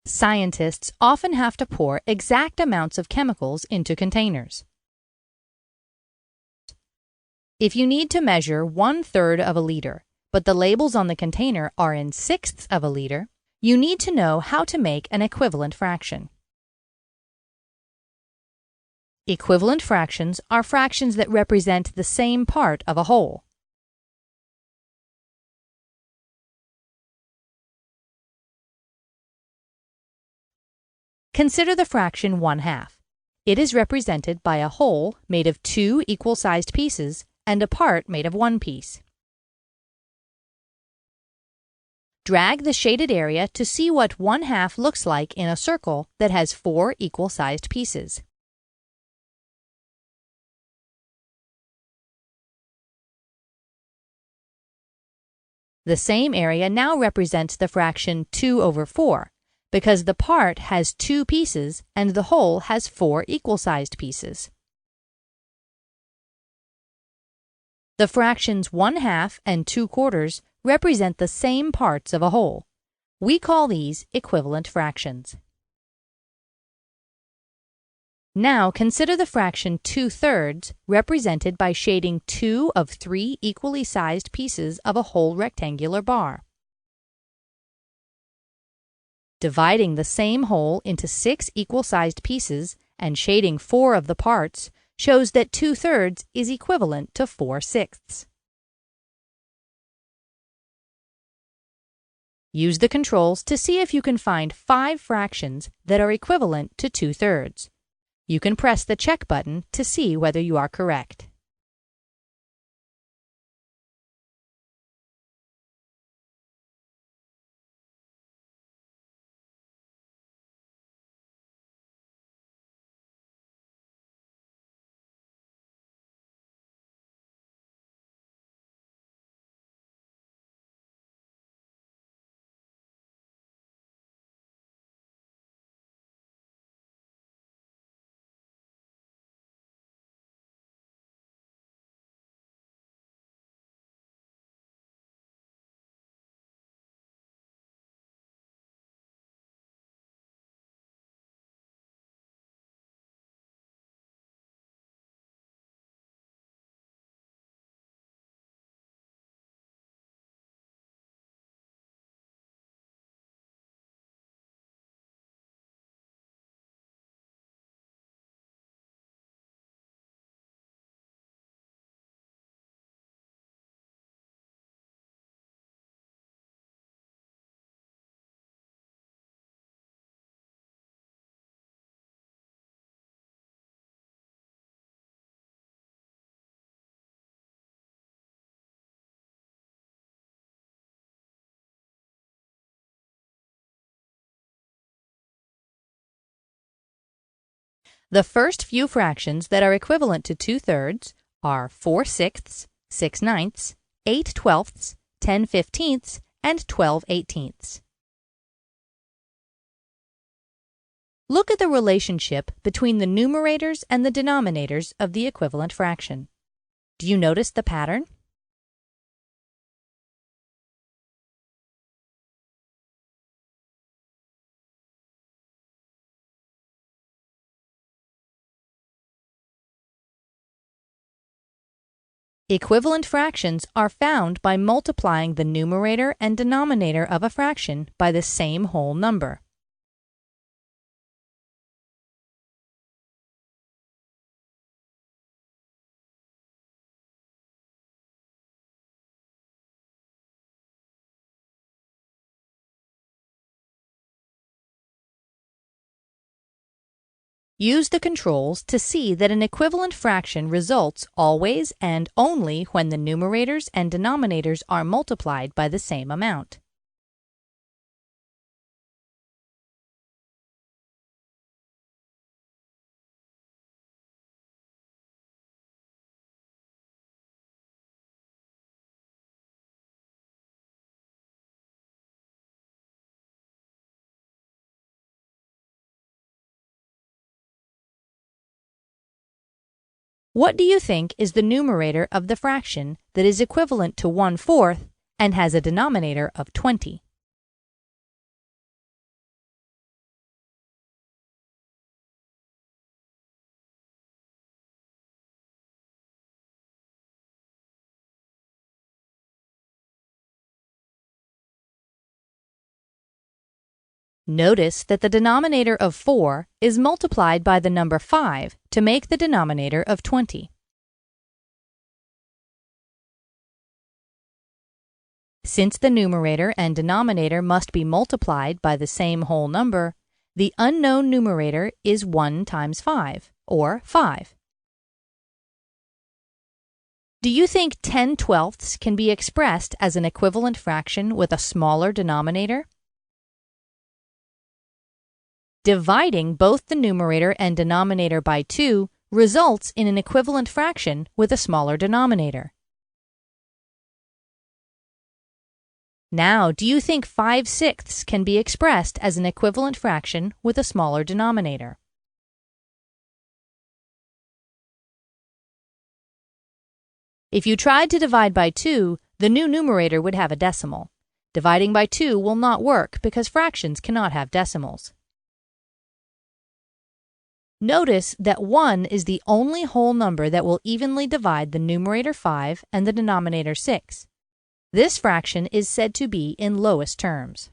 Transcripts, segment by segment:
Scientists often have to pour exact amounts of chemicals into containers. If you need to measure 1/3 of a liter, but the labels on the container are in sixths of a liter, you need to know how to make an equivalent fraction. Equivalent fractions are fractions that represent the same part of a whole. Consider the fraction 1/2. It is represented by a whole made of 2 equal-sized pieces and a part made of 1 piece. Drag the shaded area to see what 1/2 looks like in a circle that has 4 equal-sized pieces. The same area now represents the fraction 2/4, because the part has 2 pieces and the whole has 4 equal-sized pieces. The fractions 1/2 and 2/4 represent the same parts of a whole. We call these equivalent fractions. Now consider the fraction 2/3 represented by shading 2 of 3 equally sized pieces of a whole rectangular bar. Dividing the same whole into 6 equal-sized pieces and shading 4 of the parts shows that 2/3 is equivalent to 4/6. Use the controls to see if you can find 5 fractions that are equivalent to 2/3. You can press the check button to see whether you are correct. The first few fractions that are equivalent to 2/3 are 4/6, 6/9, 8/12, 10/15, and 12/18. Look at the relationship between the numerators and the denominators of the equivalent fraction. Do you notice the pattern? Equivalent fractions are found by multiplying the numerator and denominator of a fraction by the same whole number. Use the controls to see that an equivalent fraction results always and only when the numerators and denominators are multiplied by the same amount. What do you think is the numerator of the fraction that is equivalent to 1/4 and has a denominator of 20? Notice that the denominator of 4 is multiplied by the number 5 to make the denominator of 20. Since the numerator and denominator must be multiplied by the same whole number, the unknown numerator is 1 times 5, or 5. Do you think 10/12 can be expressed as an equivalent fraction with a smaller denominator? Dividing both the numerator and denominator by 2 results in an equivalent fraction with a smaller denominator. Now, do you think 5/6 can be expressed as an equivalent fraction with a smaller denominator? If you tried to divide by 2, the new numerator would have a decimal. Dividing by 2 will not work because fractions cannot have decimals. Notice that 1 is the only whole number that will evenly divide the numerator 5 and the denominator 6. This fraction is said to be in lowest terms.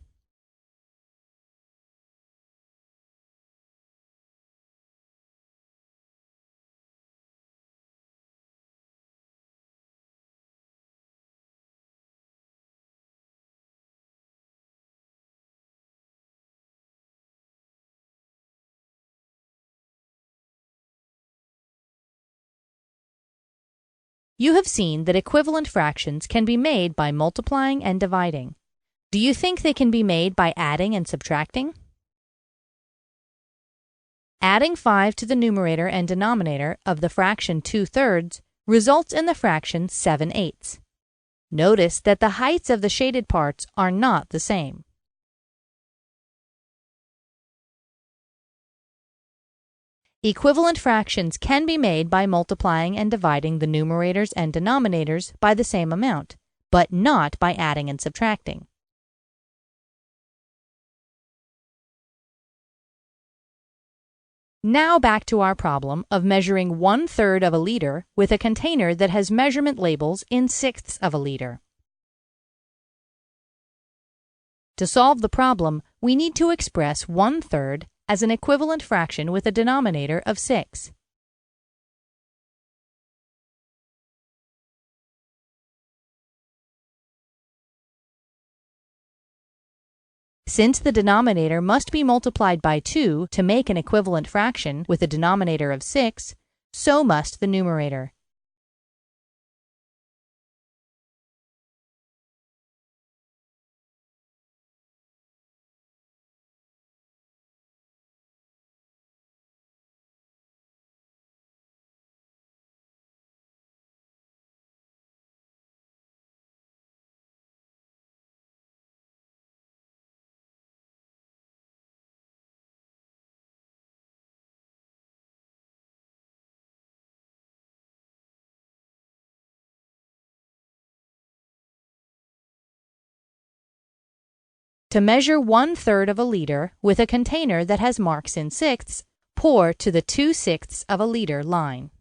You have seen that equivalent fractions can be made by multiplying and dividing. Do you think they can be made by adding and subtracting? Adding 5 to the numerator and denominator of the fraction 2/3 results in the fraction 7/8. Notice that the heights of the shaded parts are not the same. Equivalent fractions can be made by multiplying and dividing the numerators and denominators by the same amount, but not by adding and subtracting. Now back to our problem of measuring 1/3 of a liter with a container that has measurement labels in sixths of a liter. To solve the problem, we need to express 1/3 as an equivalent fraction with a denominator of 6. Since the denominator must be multiplied by 2 to make an equivalent fraction with a denominator of 6, so must the numerator. To measure 1/3 of a liter with a container that has marks in sixths, pour to the 2/6 of a liter line.